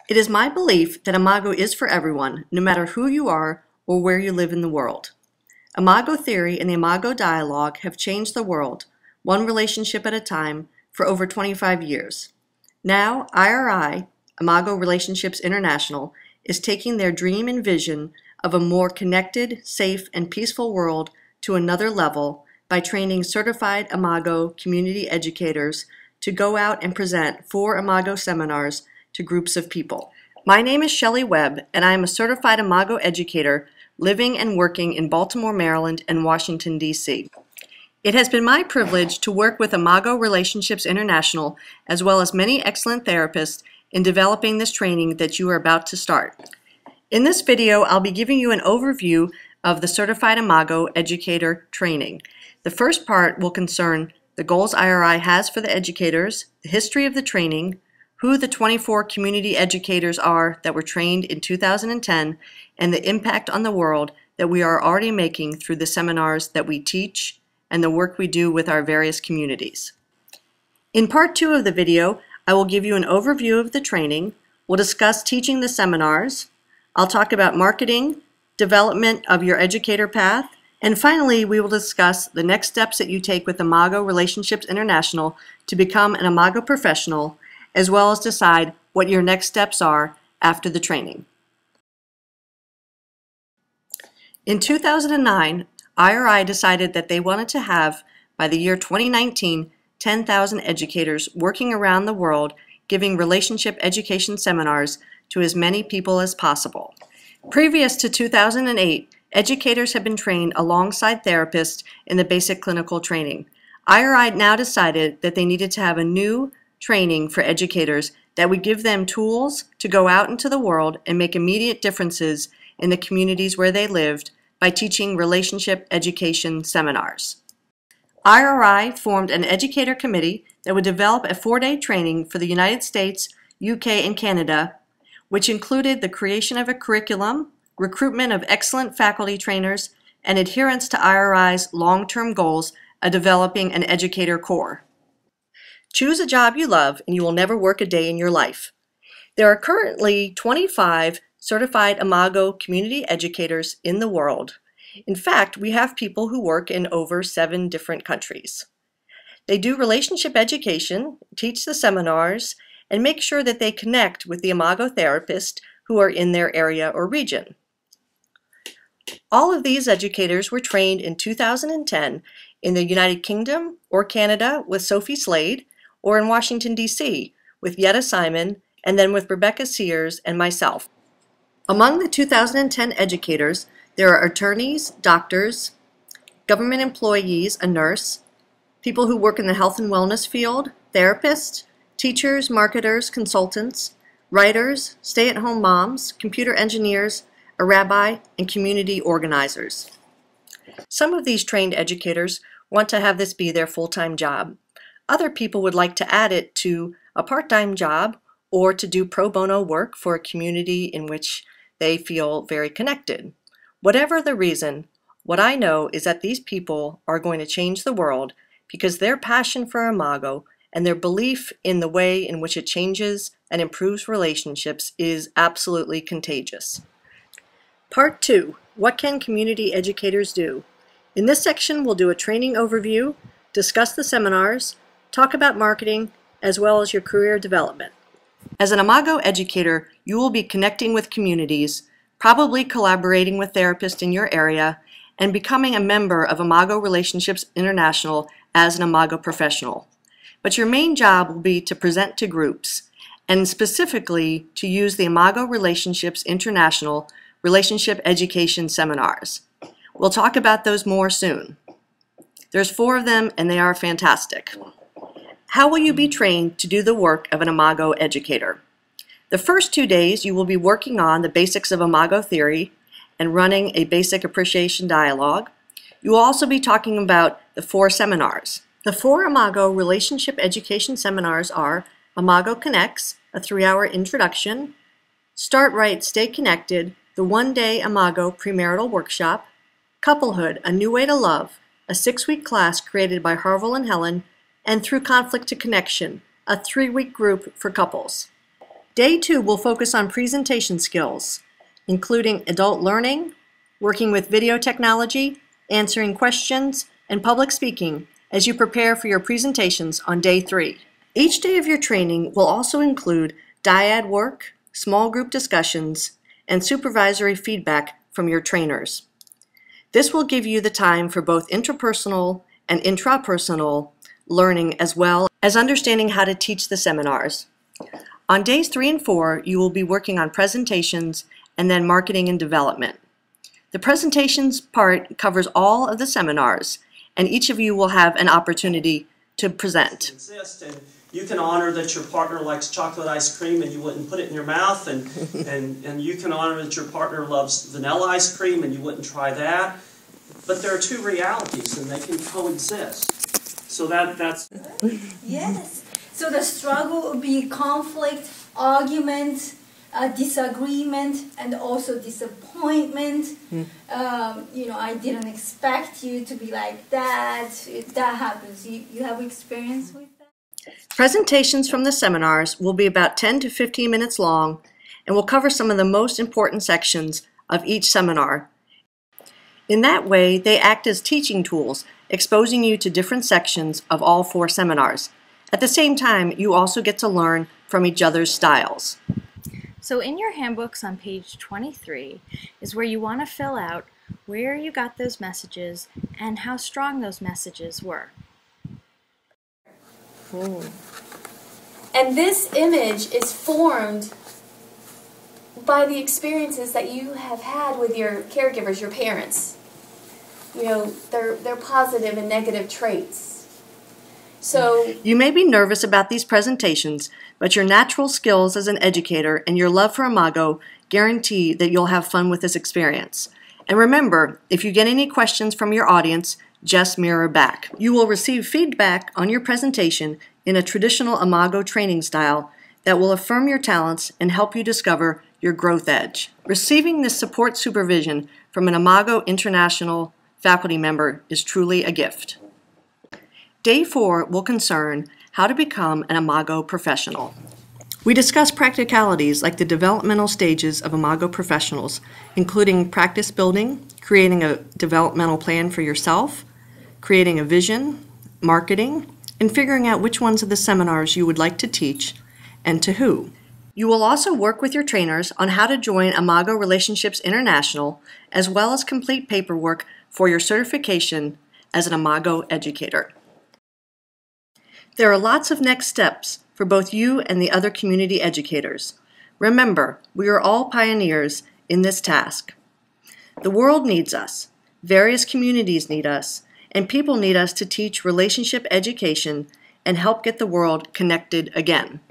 It is my belief that Imago is for everyone, no matter who you are or where you live in the world. Imago theory and the Imago dialogue have changed the world, one relationship at a time, for over 25 years. Now, IRI, Imago Relationships International, is taking their dream and vision of a more connected, safe, and peaceful world to another level by training certified Imago community educators to go out and present 4 Imago seminars to groups of people. My name is Shelley Webb, and I am a certified Imago educator living and working in Baltimore, Maryland, and Washington, D.C. It has been my privilege to work with Imago Relationships International, as well as many excellent therapists, in developing this training that you are about to start. In this video, I'll be giving you an overview of the Certified Imago Educator training. The first part will concern the goals IRI has for the educators, the history of the training, who the 24 community educators are that were trained in 2010, and the impact on the world that we are already making through the seminars that we teach and the work we do with our various communities. In part 2 of the video, I will give you an overview of the training. We'll discuss teaching the seminars. I'll talk about marketing, development of your educator path, and finally, we will discuss the next steps that you take with Imago Relationships International to become an Imago professional, as well as decide what your next steps are after the training. In 2009, IRI decided that they wanted to have, by the year 2019, 10,000 educators working around the world giving relationship education seminars to as many people as possible. Previous to 2008, educators have been trained alongside therapists in the basic clinical training. IRI now decided that they needed to have a new training for educators that would give them tools to go out into the world and make immediate differences in the communities where they lived by teaching relationship education seminars. IRI formed an educator committee that would develop a 4-day training for the United States, UK, and Canada, which included the creation of a curriculum, recruitment of excellent faculty trainers, and adherence to IRI's long-term goals of developing an educator corps. Choose a job you love and you will never work a day in your life. There are currently 25 certified Imago community educators in the world. In fact, we have people who work in over 7 different countries. They do relationship education, teach the seminars, and make sure that they connect with the Imago therapists who are in their area or region. All of these educators were trained in 2010 in the United Kingdom or Canada with Sophie Slade, or in Washington, D.C. with Yetta Simon, and then with Rebecca Sears and myself. Among the 2010 educators, there are attorneys, doctors, government employees, a nurse, people who work in the health and wellness field, therapists, teachers, marketers, consultants, writers, stay-at-home moms, computer engineers, a rabbi, and community organizers. Some of these trained educators want to have this be their full-time job. Other people would like to add it to a part-time job or to do pro bono work for a community in which they feel very connected. Whatever the reason, what I know is that these people are going to change the world because their passion for Imago and their belief in the way in which it changes and improves relationships is absolutely contagious. Part 2, what can community educators do? In this section, we'll do a training overview, discuss the seminars, talk about marketing, as well as your career development. As an Imago educator, you will be connecting with communities, probably collaborating with therapists in your area, and becoming a member of Imago Relationships International as an Imago professional. But your main job will be to present to groups, and specifically to use the Imago Relationships International Relationship Education Seminars. We'll talk about those more soon. There's 4 of them, and they are fantastic. How will you be trained to do the work of an Imago educator? The first 2 days, you will be working on the basics of Imago theory and running a basic appreciation dialogue. You will also be talking about the 4 seminars. The 4 Imago Relationship Education Seminars are Imago Connects, a 3-hour introduction, Start Right, Stay Connected, the 1-day Imago Premarital Workshop, Couplehood, A New Way to Love, a 6-week class created by Harville and Helen, and Through Conflict to Connection, a 3-week group for couples. Day 2 will focus on presentation skills, including adult learning, working with video technology, answering questions, and public speaking as you prepare for your presentations on Day 3. Each day of your training will also include dyad work, small group discussions, and supervisory feedback from your trainers. This will give you the time for both interpersonal and intrapersonal learning as well as understanding how to teach the seminars. On days 3 and 4, you will be working on presentations and then marketing and development. The presentations part covers all of the seminars, and each of you will have an opportunity to present. You can honor that your partner likes chocolate ice cream and you wouldn't put it in your mouth, and you can honor that your partner loves vanilla ice cream and you wouldn't try that. But there are two realities and they can coexist. So that's... Yes. So the struggle would be conflict, argument, disagreement, and also disappointment. I didn't expect you to be like that. That happens. You have experience with that? Presentations from the seminars will be about 10 to 15 minutes long and will cover some of the most important sections of each seminar. In that way, they act as teaching tools, exposing you to different sections of all 4 seminars. At the same time, you also get to learn from each other's styles. So in your handbooks on page 23 is where you want to fill out where you got those messages and how strong those messages were. Ooh. And this image is formed by the experiences that you have had with your caregivers, your parents. Their positive and negative traits. So you may be nervous about these presentations, but your natural skills as an educator and your love for Imago guarantee that you'll have fun with this experience. And remember, if you get any questions from your audience, just mirror back. You will receive feedback on your presentation in a traditional Imago training style that will affirm your talents and help you discover your growth edge. Receiving this support supervision from an Imago International faculty member is truly a gift. Day 4 will concern how to become an Imago professional. We discuss practicalities like the developmental stages of Imago professionals, including practice building, creating a developmental plan for yourself, creating a vision, marketing, and figuring out which ones of the seminars you would like to teach and to who. You will also work with your trainers on how to join Imago Relationships International, as well as complete paperwork for your certification as an Imago educator. There are lots of next steps for both you and the other community educators. Remember, we are all pioneers in this task. The world needs us, various communities need us, and people need us to teach relationship education and help get the world connected again.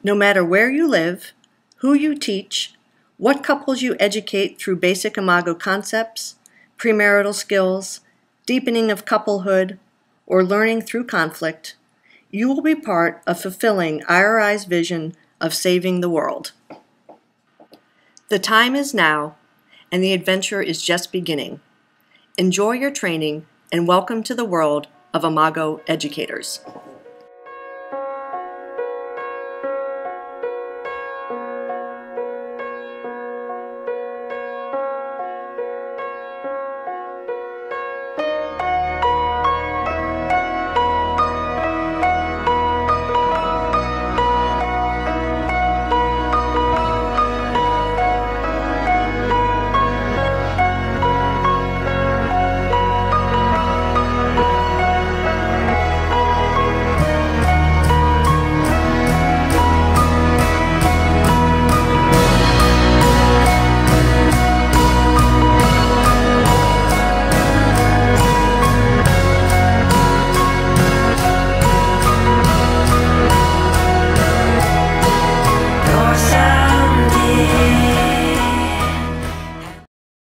No matter where you live, who you teach, what couples you educate through basic Imago concepts, premarital skills, deepening of couplehood, or learning through conflict, you will be part of fulfilling IRI's vision of saving the world. The time is now, and the adventure is just beginning. Enjoy your training, and welcome to the world of Imago educators.